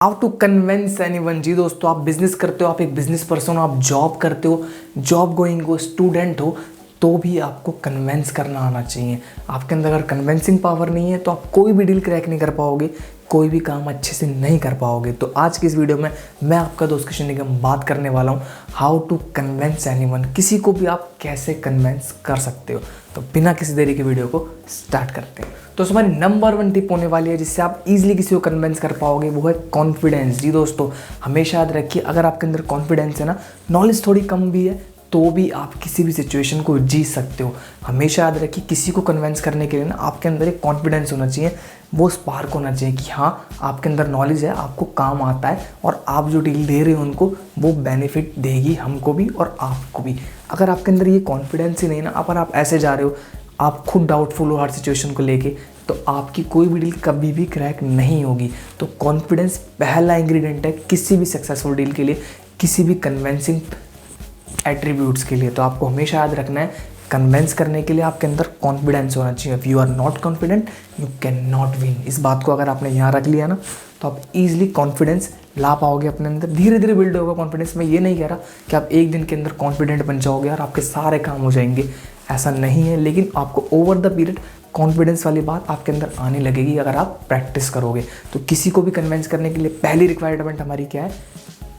How to convince anyone. जी दोस्तों, आप बिजनेस करते हो, आप एक बिजनेस पर्सन हो, आप जॉब करते हो, जॉब गोइंग हो, स्टूडेंट हो, तो भी आपको कन्विंस करना आना चाहिए। आपके अंदर अगर कन्विंसिंग पावर नहीं है तो आप कोई भी डील क्रैक नहीं कर पाओगे, कोई भी काम अच्छे से नहीं कर पाओगे। तो आज की इस वीडियो में मैं आपका दोस्त किशन निगम बात करने वाला हूँ हाउ टू कन्विंस एनीवन। किसी को भी आप कैसे कन्विंस कर सकते हो। तो बिना किसी देरी के वीडियो को स्टार्ट करते हैं। तो हमारी नंबर 1 टिप होने वाली है जिससे आप इजीली किसी को कन्विंस कर पाओगे, वो है कॉन्फिडेंस। जी दोस्तों, हमेशा याद रखिए, अगर आपके अंदर कॉन्फिडेंस है ना, नॉलेज थोड़ी कम भी है तो भी आप किसी भी सिचुएशन को जीत सकते हो। हमेशा याद रखिए, किसी को कन्विंस करने के लिए ना आपके अंदर एक कॉन्फिडेंस होना चाहिए, वो स्पार्क होना चाहिए कि हाँ, आपके अंदर नॉलेज है, आपको काम आता है और आप जो डील दे रहे हो उनको वो बेनिफिट देगी, हमको भी और आपको भी। अगर आपके अंदर ये कॉन्फिडेंस ही नहीं ना, अगर आप ऐसे जा रहे हो, आप खुद डाउटफुल हो हर सिचुएशन को लेके, तो आपकी कोई भी डील कभी भी क्रैक नहीं होगी। तो कॉन्फिडेंस पहला इंग्रेडिएंट है किसी भी सक्सेसफुल डील के लिए, किसी भी कन्विंसिंग एट्रीब्यूट्स के लिए। तो आपको हमेशा याद रखना है, कन्विंस करने के लिए आपके अंदर कॉन्फिडेंस होना चाहिए। If you are not confident you can not win. इस बात को अगर आपने यहाँ रख लिया ना, तो आप ईजिली कॉन्फिडेंस ला पाओगे अपने अंदर। धीरे धीरे बिल्ड होगा कॉन्फिडेंस। मैं ये नहीं कह रहा कि आप एक दिन के अंदर कॉन्फिडेंट बन जाओगे और आपके सारे काम हो जाएंगे, ऐसा नहीं है। लेकिन आपको ओवर द पीरियड कॉन्फिडेंस वाली बात आपके अंदर आने लगेगी अगर आप प्रैक्टिस करोगे। तो किसी को भी कन्विंस करने के लिए पहली रिक्वायरमेंट हमारी क्या है?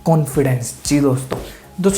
कॉन्फिडेंस। जी दोस्तों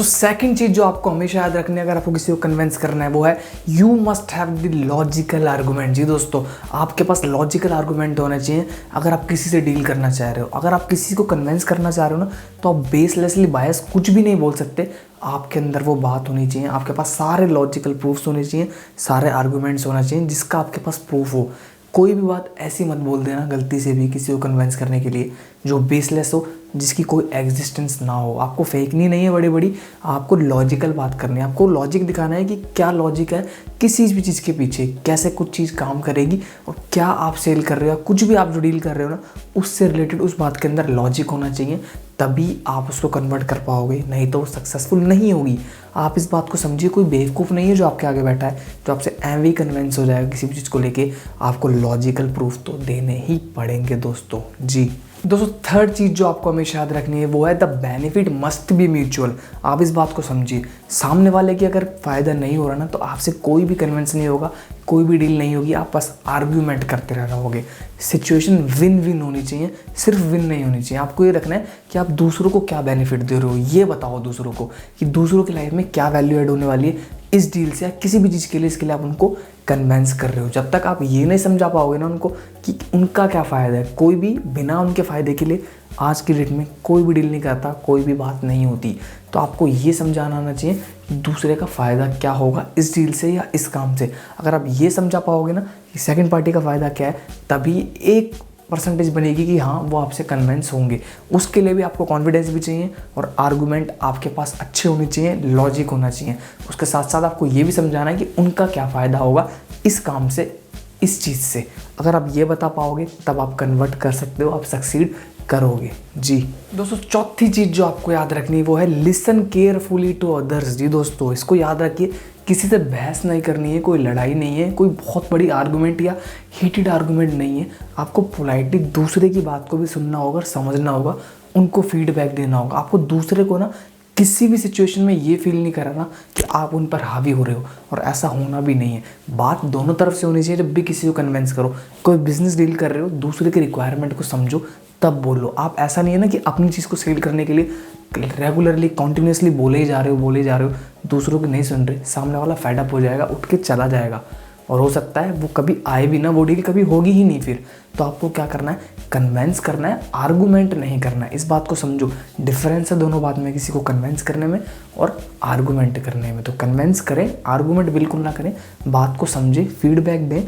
सेकंड चीज़ जो आपको हमेशा याद रखनी है अगर आपको किसी को कन्विंस करना है, वो है you must have the logical argument. जी दोस्तों, आपके पास लॉजिकल आर्गूमेंट होना चाहिए अगर आप किसी से डील करना चाह रहे हो। अगर आप किसी को कन्विंस करना चाह रहे हो ना, तो आप बेसलेसली बायस कुछ भी नहीं बोल सकते। आपके अंदर वो बात होनी चाहिए, आपके पास सारे लॉजिकल प्रूफ्स होने चाहिए, सारे आर्गूमेंट्स होना चाहिए जिसका आपके पास प्रूफ हो। कोई भी बात ऐसी मत बोल देना गलती से भी किसी को कन्विंस करने के लिए जो बेसलेस हो, जिसकी कोई एग्जिस्टेंस ना हो। आपको फेंकनी नहीं है बड़ी बड़ी, आपको लॉजिकल बात करनी है। आपको लॉजिक दिखाना है कि क्या लॉजिक है किसी भी चीज़ के पीछे, कैसे कुछ चीज़ काम करेगी और क्या आप सेल कर रहे हो, कुछ भी आप जो डील कर रहे हो ना, उससे रिलेटेड उस बात के अंदर लॉजिक होना चाहिए, तभी आप उसको कन्वर्ट कर पाओगे, नहीं तो वो सक्सेसफुल नहीं होगी। आप इस बात को समझिए, कोई बेवकूफ़ नहीं है जो आपके आगे बैठा है जो आपसे एवं ही कन्विंस हो जाएगा किसी भी चीज़ को लेके। आपको लॉजिकल प्रूफ तो देने ही पड़ेंगे दोस्तों। जी दोस्तों, थर्ड चीज़ जो आपको हमेशा याद रखनी है वो है the benefit must be mutual. आप इस बात को समझिए, सामने वाले की अगर फ़ायदा नहीं हो रहा ना, तो आपसे कोई भी कन्विंस नहीं होगा, कोई भी डील नहीं होगी, आप बस आर्ग्यूमेंट करते रह रहोगे। सिचुएशन विन विन होनी चाहिए, सिर्फ विन नहीं होनी चाहिए। आपको ये रखना है कि आप दूसरों को क्या बेनिफिट दे रहे हो, ये बताओ दूसरों को कि दूसरों की लाइफ में क्या वैल्यू ऐड होने वाली है इस डील से या किसी भी चीज़ के लिए। इसके लिए आप उनको कन्विंस कर रहे हो। जब तक आप ये नहीं समझा पाओगे ना उनको कि उनका क्या फ़ायदा है, कोई भी बिना उनके फ़ायदे के लिए आज की डेट में कोई भी डील नहीं करता, कोई भी बात नहीं होती। तो आपको ये समझाना आना चाहिए कि दूसरे का फ़ायदा क्या होगा इस डील से या इस काम से। अगर आप ये समझा पाओगे ना कि सेकंड पार्टी का फ़ायदा क्या है, तभी एक परसेंटेज बनेगी कि हाँ वो आपसे कन्विंस होंगे। उसके लिए भी आपको कॉन्फिडेंस भी चाहिए और आर्गूमेंट आपके पास अच्छे होने चाहिए, लॉजिक होना चाहिए। उसके साथ साथ आपको ये भी समझाना है कि उनका क्या फ़ायदा होगा इस काम से, इस चीज़ से। अगर आप ये बता पाओगे तब आप कन्वर्ट कर सकते हो, आप सक्सीड करोगे। जी दोस्तों, चौथी चीज़ जो आपको याद रखनी है वो है लिसन केयरफुली टू अदर्स। जी दोस्तों, इसको याद रखिए, किसी से बहस नहीं करनी है, कोई लड़ाई नहीं है, कोई बहुत बड़ी आर्गूमेंट या हीटेड आर्गूमेंट नहीं है। आपको पोलाइटली दूसरे की बात को भी सुनना होगा, समझना होगा, उनको फीडबैक देना होगा। आपको दूसरे को ना किसी भी सिचुएशन में ये फील नहीं कराना कि आप उन पर हावी हो रहे हो, और ऐसा होना भी नहीं है। बात दोनों तरफ से होनी चाहिए। जब भी किसी को कन्विंस करो, कोई बिजनेस डील कर रहे हो, दूसरे की रिक्वायरमेंट को समझो तब बोलो। आप ऐसा नहीं है ना कि अपनी चीज़ को सेल करने के लिए रेगुलरली कंटिन्यूसली बोले ही जा रहे हो, दूसरों की नहीं सुन रहे, सामने वाला फेड अप हो जाएगा, उठ के चला जाएगा और हो सकता है वो कभी आए भी ना, वो डील कभी होगी ही नहीं फिर। तो आपको क्या करना है? कन्विंस करना है, आर्गूमेंट नहीं करना है। इस बात को समझो, डिफरेंस है दोनों बात में, किसी को कन्विंस करने में और आर्गूमेंट करने में। तो कन्विंस करें, आर्गूमेंट बिल्कुल ना करें। बात को समझें, फीडबैक दें,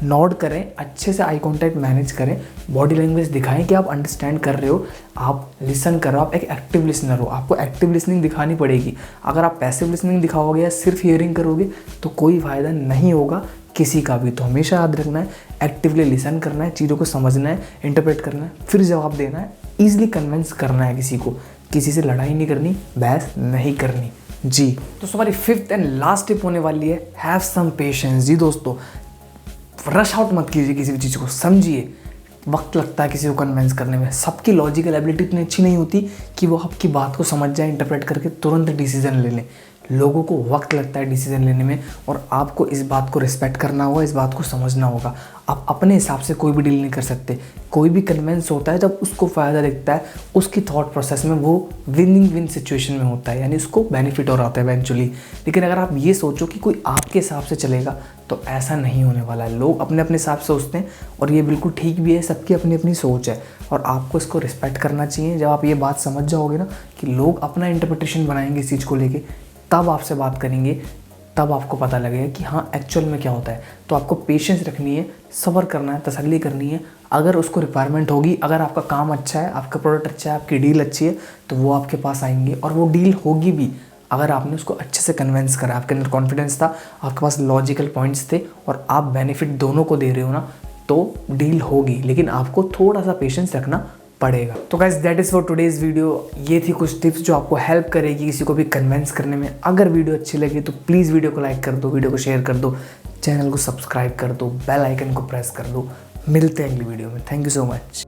नोट करें, अच्छे से आई कांटेक्ट मैनेज करें, बॉडी लैंग्वेज दिखाएं कि आप अंडरस्टैंड कर रहे हो, आप लिसन कर रहे हो, आप एक एक्टिव लिसनर हो। आपको एक्टिव लिसनिंग दिखानी पड़ेगी। अगर आप पैसिव लिसनिंग दिखाओगे या सिर्फ हियरिंग करोगे तो कोई फ़ायदा नहीं होगा किसी का भी। तो हमेशा याद रखना है, एक्टिवली लिसन करना है, चीज़ों को समझना है, इंटरप्रेट करना है, फिर जवाब देना है, ईजिली कन्विंस करना है किसी को। किसी से लड़ाई नहीं करनी, बहस नहीं करनी। जी तो हमारी फिफ्थ एंड लास्ट टिप होने वाली है हैव सम पेशेंस। जी दोस्तों, रश आउट मत कीजिए, किसी भी चीज़ को समझिए, वक्त लगता है किसी को कन्विंस करने में। सबकी लॉजिकल एबिलिटी इतनी अच्छी नहीं होती कि वो आपकी बात को समझ जाए, इंटरप्रेट करके तुरंत डिसीजन ले लें। लोगों को वक्त लगता है डिसीजन लेने में, और आपको इस बात को रिस्पेक्ट करना होगा, इस बात को समझना होगा। आप अपने हिसाब से कोई भी डील नहीं कर सकते। कोई भी कन्विंस होता है जब उसको फ़ायदा दिखता है, उसकी थॉट प्रोसेस में वो विनिंग विन सिचुएशन में होता है, यानी उसको बेनिफिट हो रहा होता है इवेंचुअली। लेकिन अगर आप ये सोचो कि कोई आपके हिसाब से चलेगा, तो ऐसा नहीं होने वाला है। लोग अपने अपने हिसाब से सोचते हैं, और ये बिल्कुल ठीक भी है, सबकी अपनी अपनी सोच है, और आपको इसको रिस्पेक्ट करना चाहिए। जब आप ये बात समझ जाओगे ना कि लोग अपना इंटरप्रिटेशन बनाएंगे इस चीज़ को लेके, तब आपसे बात करेंगे, तब आपको पता लगेगा कि हाँ एक्चुअल में क्या होता है। तो आपको पेशेंस रखनी है, सब्र करना है, तसल्ली करनी है। अगर उसको रिक्वायरमेंट होगी, अगर आपका काम अच्छा है, आपका प्रोडक्ट अच्छा है, आपकी डील अच्छी है, तो वो आपके पास आएंगे, और वो डील होगी भी अगर आपने उसको अच्छे से कन्विंस करा, आपके अंदर कॉन्फिडेंस था, आपके पास लॉजिकल पॉइंट्स थे, और आप बेनिफिट दोनों को दे रहे हो ना, तो डील होगी। लेकिन आपको थोड़ा सा पेशेंस रखना पड़ेगा। तो guys that is for today's video. ये थी कुछ टिप्स जो आपको हेल्प करेगी किसी को भी कन्विंस करने में। अगर वीडियो अच्छी लगी तो प्लीज़ वीडियो को लाइक कर दो, वीडियो को शेयर कर दो, चैनल को सब्सक्राइब कर दो, बेल आइकन को प्रेस कर दो। मिलते हैं अगली वीडियो में। Thank you so much.